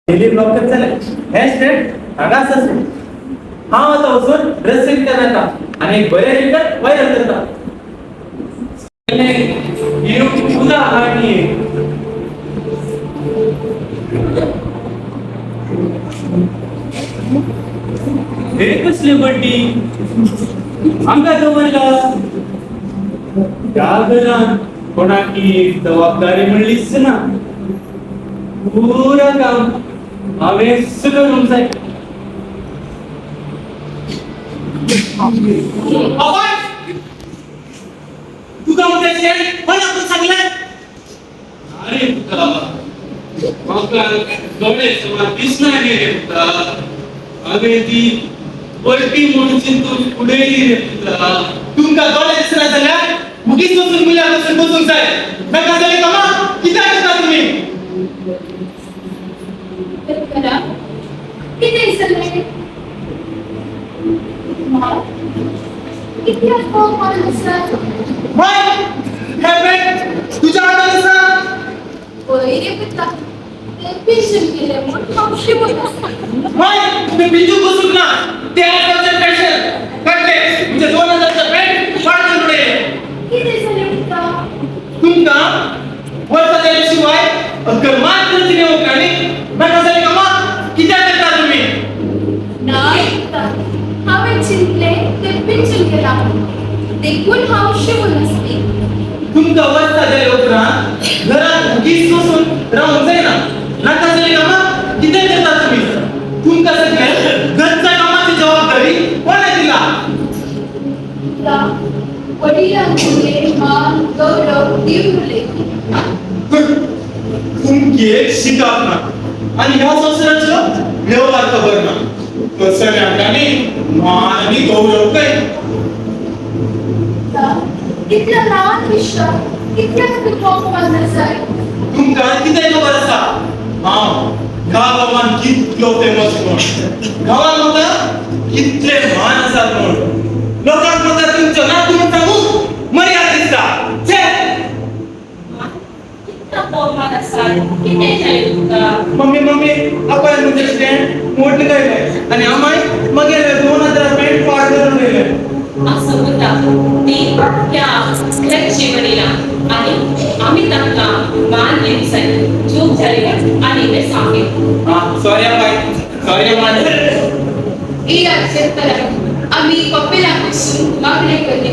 daily blog करत चालय hashtag अगास असेल हा होता वसून ड्रेस सेट करण्याचा आणि एक बऱ्या रिटर्न व्हायरल करता तुझा आणि हे कसले बड्डी आमका जवळला त्या घरात कोणाकी जबाबदारी म्हणलीच ना पुरा काम हवे सगळं रूम जाय तू का म्हणते पण आपण सांगलाय अरे गवळे समाज दिसणार रे अगे ती पलटी म्हणून तू पुढे रे तुमका गवळे दिसणार झाल्या मुगीच बसून मुलापासून बसून जाय नका झाले का मग किती करता तुम्ही किती दिसले किती असतो मला दिसत तुझ्या आवाज होय रे पुत्ता ते पेशंट केले म्हणून हौशी बोलत तुम्ही बिंदू बसून ना ते आजकालचे फॅशन करते म्हणजे 2000चा पॅन्ट फाडून पुढे किती दिसले पुत्ता तुमका वर्षा त्याशिवाय अगर मात्र तिने ओकाने नका झाले का मग किती करता तुम्ही नाही पुत्ता हवे चिंतले ते पेशंट केला देखून हौशी बोलत तुमका वर्षा झाले ओकरा घरात उगीच बसून राहून जाय ना नका झाले का मग किती करता तुम्ही तुमका सगळ्या घरच्या कामाची जबाबदारी कोणा दिला वडिलांमुळे मान गौरव दिवले तुमकी एक शिकाप ना आणि ह्या संसाराचं व्यवहार खबर ना कसं आणि मान आणि गौरव काय कितला लहान विश्वास कितल्या कुटुंबात नसाय तुमका किती खबर असा हा गावामान कितलो फेमस कोण गावात म्हणता कितले मान असा कोण लोकांत म्हणता तुमचं ना तुम्ही सांगू मर्यादा दिसता छे कितना बोलमान असाय किती जाय तुका मम्मी आपण म्हणजे स्टँड मोठे काय आणि आम्हाय मग 2000 पॅन्ट पार करून गेले असं होतं ती त्या घरची वडीला आणि आम्ही त्यांना मान देण्यासाठी चूक झाली आणि ते सांगेल सॉरी ई अक्षर आम्ही पप्पेला बसून मागणी केली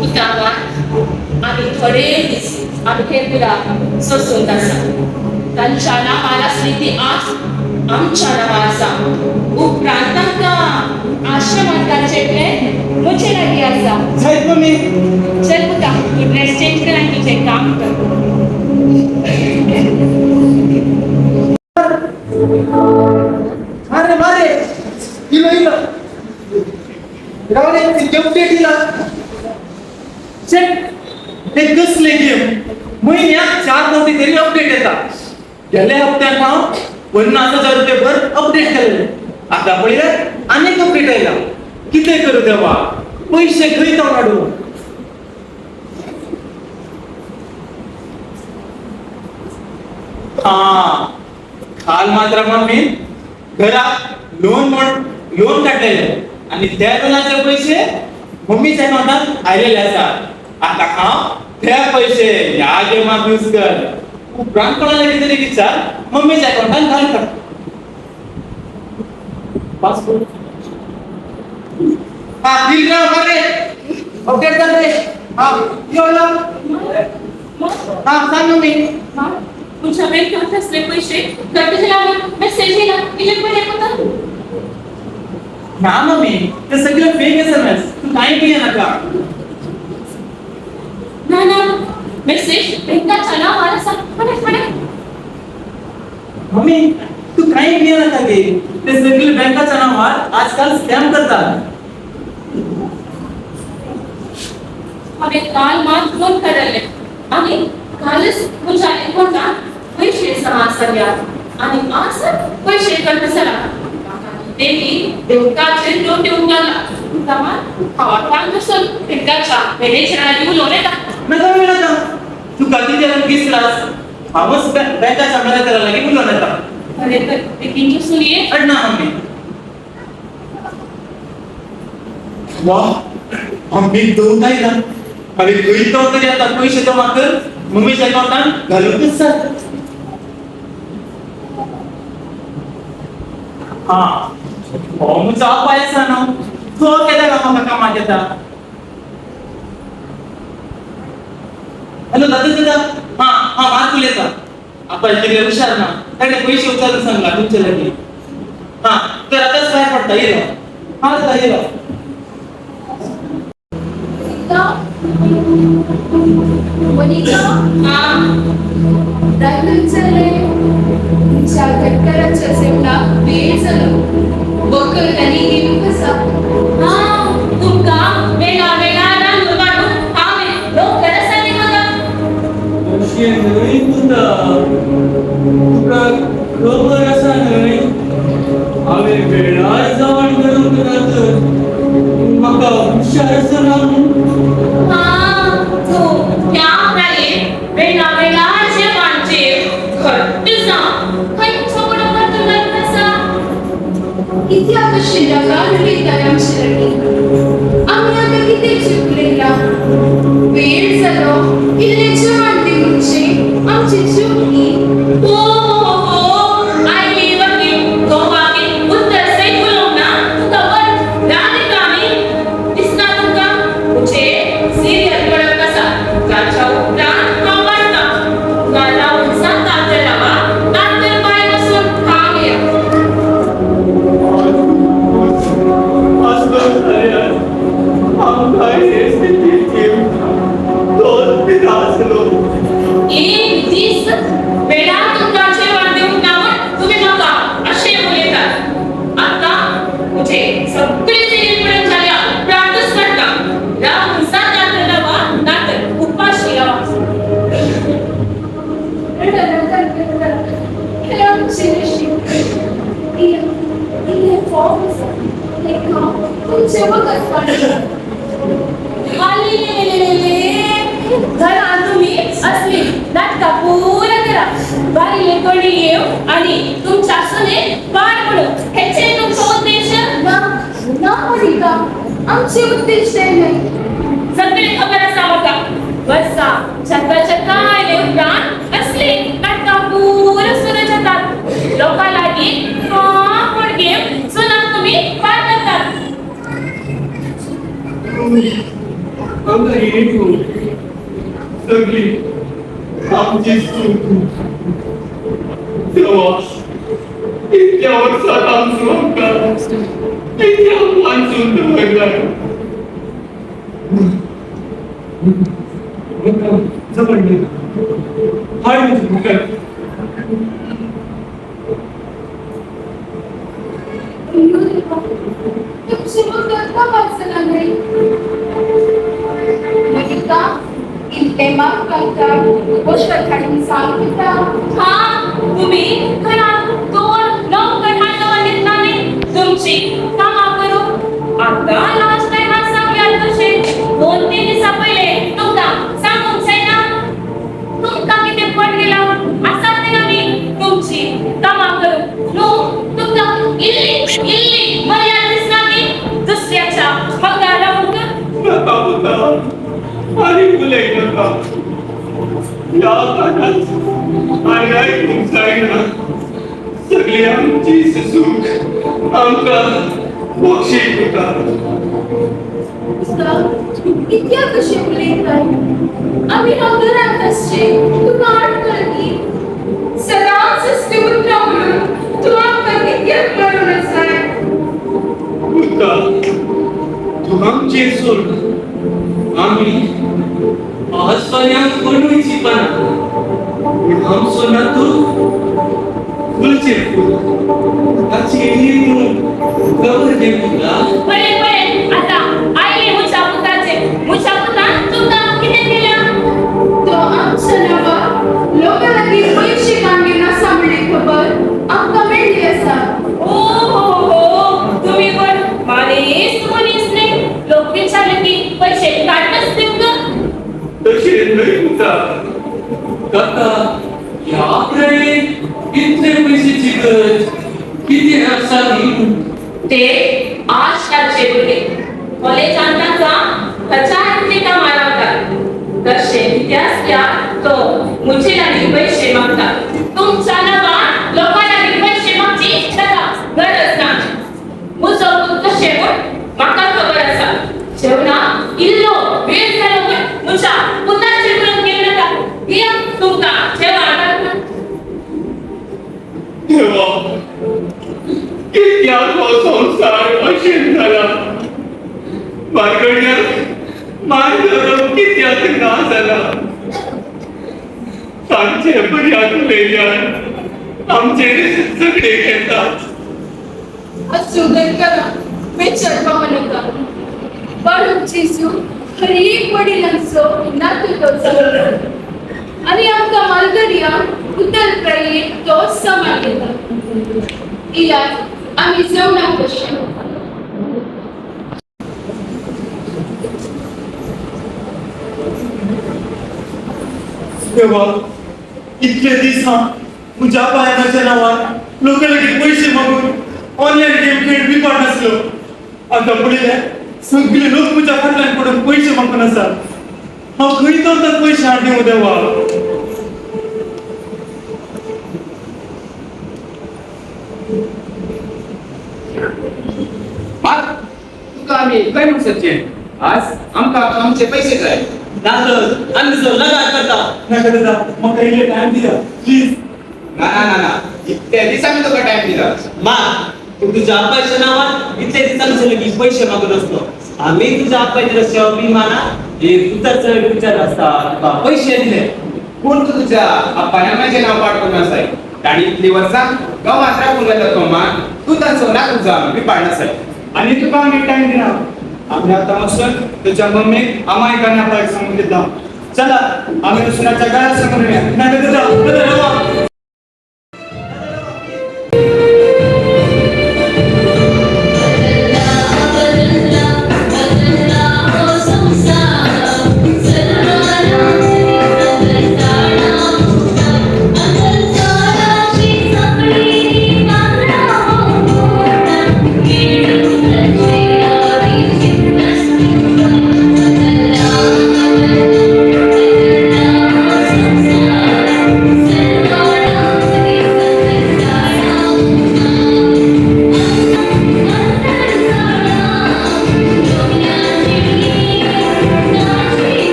उतावा आम्ही थोडे दिस आम्ही हे तुला सोसून तसा त्यांच्या नावाला स्थिती आज आमच्या नावाचा उपरांतांका आश्रमांकाचे प्लेन मुझे लगी असा साहेब मम्मी चल पुता तू ड्रेस चेंज कर आणि तुझे काम कर अरे मारे इलो रावले ती गिफ्ट दिला चेक ते कसले गेम महिन्यात 4 कोटी तरी अपडेट येतात गेल्या हप्त्यात नाव 50,000 रुपये भर अपडेट केलेले आता पहिले अनेक अपडेट आयला किती करू देवा पैसे खंय काढू काल मात्र मम्मी घरात लोन काढलेले आणि त्या लोनाचे पैसे मम्मीच्या अकाउंटात आलेले असतात आता त्या पैसे या गेमात यूज कर उपरांत कोणाला कितीतरी विचार मम्मीच्या अकाउंटात घाल कर पासपोर्ट दिल ना मारे अपडेट कर दे यो सांग मम्मी तुझ्या बँकेत असले पैसे कर्जला मेसेज केला इलेक्ट पण येत होता ना मम्मी ते सगळं फेक SMS तू काय केलं नका ना मेसेज बँकेच्या नावाला सांग मम्मी तू काय केलं नका गे ते सगळे बँकाच्या नावावर आजकाल स्कॅम करतात हमें काल मात फोन करायले आणि कालच तुझ्या अकाउंटात पैसे जमा झाल्यात आणि आज पैसे कट झाला देवी देवकाचे लोन देऊन गेला तमा हवा काम नसल देवकाच्या मॅनेजरला येऊन ओरडा नका तू कधी त्याला गिसलास हावस बँकाच्या मदतीला लागे बोललो ना आता अरे तर ते किंचित सुनिये अडना मम्मी वाह मम्मी दोन काय ना अरे तुझी तो तरी आता पैसे जमा कर मम्मीच्या अकाउंटात घालून सर हा हो मुझा अपाय असा ना तो केला का मग कामात येता हॅलो दादा हा हा मार्क लेता आपण तिकडे हुशार ना त्याने पैसे उचलून सांगला तुमच्या लगे हा तर आताच बाहेर पडता येईल हा दादा येईल मोनिका राहुल चले करायचं असेल ना वेळ झालं बघ त्यांनी घेऊन कसा तुमका वेगळा वेगळा रांगोळ काढून आम्ही लोक करायसाठी बघा अशी नाही तुला तुला खबर असा नाही आम्ही वेळा जाऊन करून करत मका हुशार असं राहून तो त्या प्रकारे वेगळा वेगळा जेवणचे खट्टसा खट्ट बरोबर तुला कसा किती आकर्षित गारली तयार शिरली आम्ही आता किती चुकलेला वेळ झालो इल्ले जेवण दिवशी आमची चुकी आई वकील तो बाकी उत्तर से बोलो ना तो वर राणी कामी दिसना तुमका मुझे सीरियल कळत कसा त्याच्या उपरांत आवडता गाला उंचा तात्या लावा तात्या पाय बसून खा गया असं झालं हम काय स्थिती दोन पिरासलो एक दिस वेळा तुमचे वाढते उठावर तुम्ही नका असे बोलतात आता मुझे सगळे सिरियल पर्यंत झाल्या प्रार्थच करता राम सात लावा नातर उपाशी लावा घरा तुम्ही असली नाटका पूर्ण करा बारीले कोणी येऊ आणि तुमच्या सुने पार पडू ह्याचे तुमचा उद्देश ना मोनिका आमचे उद्देश नाही सगळे खबर असावं का बसा छत्राच्या काय उपरांत असले नाटका पूर्ण सुरू जातात लोकांना की पण गेम सुना तुम्ही पार करतात सगळी आमची चूक तेव्हा इतक्या वर्षात आमचं आमका इतक्या वाचून जबरदस्त हाय म्हणजे तुमची मुद्दत का वाचला नाही मोनिका इल्ले माफ करता गोष्ट खाली सांगितला तुम्ही घरात दोन लवकर हातवालीत नाही तुमची कामा करू आता लास्ट टाइम सांगल्या तसे 2-3 दिवसा पहिले तुमका सांगून ना तुमका किती पट गेला असा ते मी तुमची कामा करू नो तुमका इल्ली मर्यादित नाही दुसऱ्याच्या पगारा नका होता आणि मुले नका या काळात आणि ऐकून जाईना सगळी आमची सुख आमका बक्षीस होता इतक्या कशी उलयताय आम्ही घरात असचे तू गाठ करती सदांच असते उतरा म्हणून तू आमका किती करून असाय होता तू आमची सोड आम्ही आजपर्यंत बनवायची पण हम सोना तू फुलचे फुल अच्छी तू कवर दे तुला पळे आता आईले मुछा पुता तुमका किती दिल्या तो आमच्या नावा लोकांना की पैसे कांगे ना सामने खबर आमका मेळली असा तुम्ही पण मानेस कोणीच नाही लोक विचारले की पैसे काढतच देऊ का तशी नाही होता काका याकडे इतले पैसे चिकट किती असावी ते आजकालचे मुले कॉलेज आणताचा 1000 रुपये कमावतात तसे विद्यार्थ्या तो मुझे लागली पैसे मागतात तुमचा नवा लोकांना पैसे मागची त्याला गरज नाही मुझं पुत्र शेवट माका खबर असा जेवणा इल्लो वेळ झालो मुझा पुन्हा चित्रण केलं का या तुमका जेव्हा आठवतं देवा किती संसार अशील झाला मार्गण्यात मार्ग किती ना झाला सांचे बरी आठवलेल्या आमचे सगळे घेतात असुदर करा बेचरपा मनका बाळू जेसू हर एक वडिलांचं नातू सगळं आणि आमका मालगडिया उतर प्रये तो समागेला इलाज आम्ही जेवणा कशी देवा इतके दिस तुझ्या पायाच्या नावात लोक लगेच पैसे मागून ऑनलाईन गेम खेळ बी पण नसलो आता पुढे सगळे लोक तुझ्या फाटल्याकडून पैसे मागून असतात हा खरी तर पैसे आणणे देवा तुका आम्ही काय म्हणू सचिन आज आमका आमचे पैसे जाय दादर आणि जर लगात करता नका दादा मग काही टाइम दिला प्लीज ना इतक्या दिवसांनी तुका टाइम दिला मा तू तुझ्या आपाच्या नावात इतके दिवसांनी झालं की पैसे मागत असतो आम्ही तुझ्या आपाच्या रस्त्यावर मी माना हे तुझाच विचार असता पैसे दिले कोण तू तुझ्या आप्पाने माझे नाव पाठवून असाय आणि इतली वर्षा गावात राखून गेला तो मा तू त्यांचं ना तुझा मी पाडणार आणि तुका आम्ही टाइम दिला आम्ही आता मस्त तुझ्या मम्मी आम्हा एकाने आपला एक सांगून घेतला चला आम्ही दुसऱ्याच्या गळ्यात समोर येऊया नाही दादा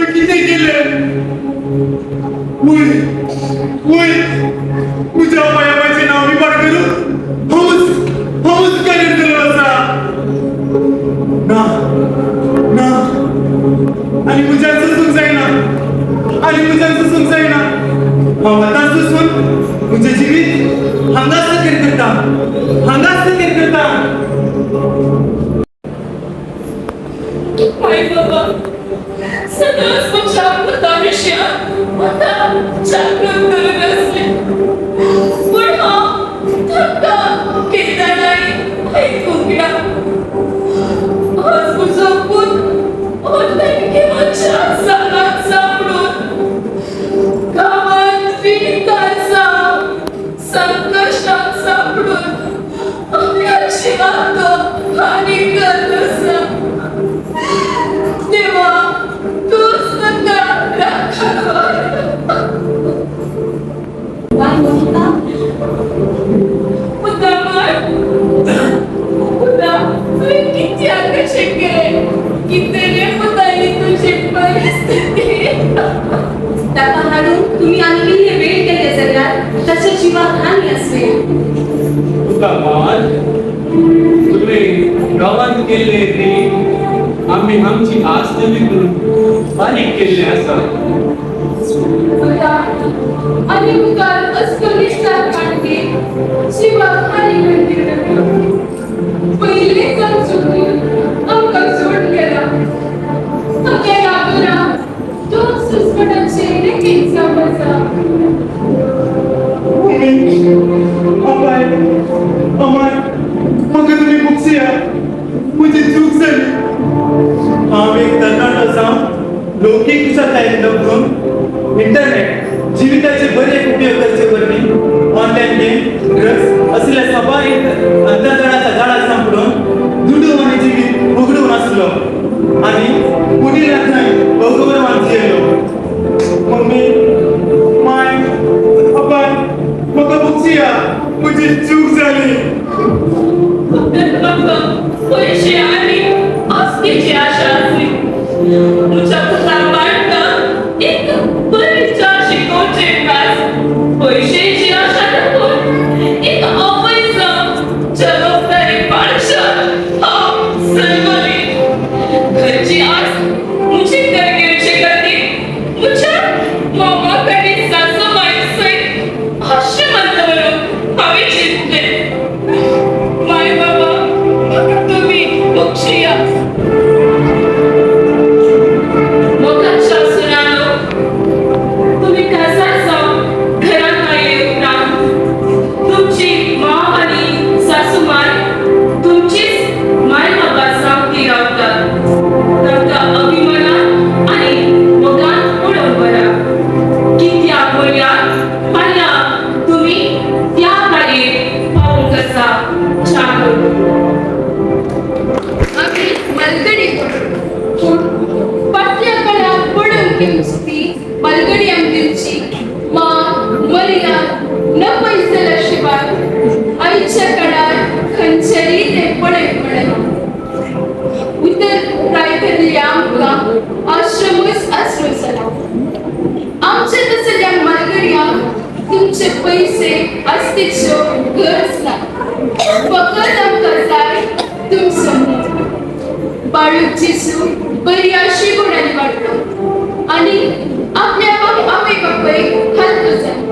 किती केले तुझ्या पायाचे नाव मी पाठ करू हौस करेल तुला ना आणि मुजांचं सुख जाईना आता सुसून तुझे जीवित हंगास करता आई बाबा सगळंच तुमच्या मुद्दाविषयात मला जागृत करत असले पण हा धक्का केला नाही ऐकून घ्या आज झोपून ऑनलाईन गेमच्या जाळ्यात सापडून गावात विकासा संकटात सापडून आम्ही हानी करत असा देवा तूच नका काय म्हणता तुम्ही किती आकर्षक केले किती पुताई तुझी परिस्थिती त्याला हाडून तुम्ही आणली हे वेळ केले जगात तसे जीवात हानी असेल तुम्ही गावात केले ते आम्ही आमची आस नवी करून बारीक केले असतात आणि मुखार अस्कलिष्टात काढते जीवात हानी घडते पहिले समजून अंक सोड गेला अखेर आगोरा दोन सुस्पटाचे बेगीन समजा अपाय अमाय म्हाका तुमी मुक्षिया म्हजी चूक जाली हांव एक तरणाटो जावन लौकीक विचारताय दवरून इंटरनेट जिविताचे बरे उपयोग करचे वरवीं ऑनलायन गेम ड्रग्स असल्या स्वाभाविक अंतर्जनाच्या जाळाक सांपडून दुडून आनी जिवीत उगडून आसलो आनी पुढील राखणाय अगौरवान जियेलो मम्मी माय अपाय म्हाका मुक्षिया म्हजी चूक जाली पैसे आणि आस्तीची आशा असली तुझ्या कुटुंबात एक बरीच शिकवचे क्लास पैशाची आशा नको एक अवैध जबाबदारी पाळशाल सर्वरी घरची आज मुझे करण्याचे करते मुझ्या मामाकडे सासूबाई सहित आश्रमांतवरून हवे चिंतले माय बाबा तुम्ही बक्षिया मोगाच्या सुनानो तुम्ही कसा जाऊन घरात आले उपरांत तुमची माँ आणि सासूमाय तुमचीच माय बाबा सावकी रावतात तांका अभिमानान आणि मोगान पळोवन बरा की त्या गोळ्यात पाल्या तुम्ही त्या गाडयेत पावूंक आसा छान आम्ही मलगडी पूण फाटल्या काळात पडून घेवची मलगडी आमची मरिया न पैसला शिवाय आईच्या काळात खंचरी ते पडे पडे उतर रायकडले आमकां आश्रमच आश्रय जाला आमच्या तसल्या मलगड्यांक तुमचे पैसे आस्तीच्यो गरज ना फकत आमकां जाय तुमचो बाळूक जिसू बरी अशी गुणांनी वाडलो आणि आपल्या आवय बापायक हलतो जाय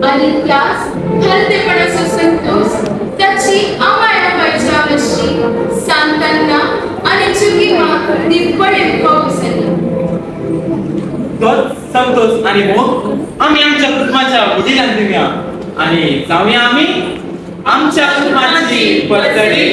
आणि त्याच हलतेपणाचो संतोष त्याची आमाय आपायच्या आवश्यी सांतांना आणि चुकीमा निपडे पावस तोच संतोष आणि मोग आम्ही आमच्या कुटुंबाच्या वडिलांक दिवया आणि जाऊया आम्ही आमच्या कुटुंबाची परतडी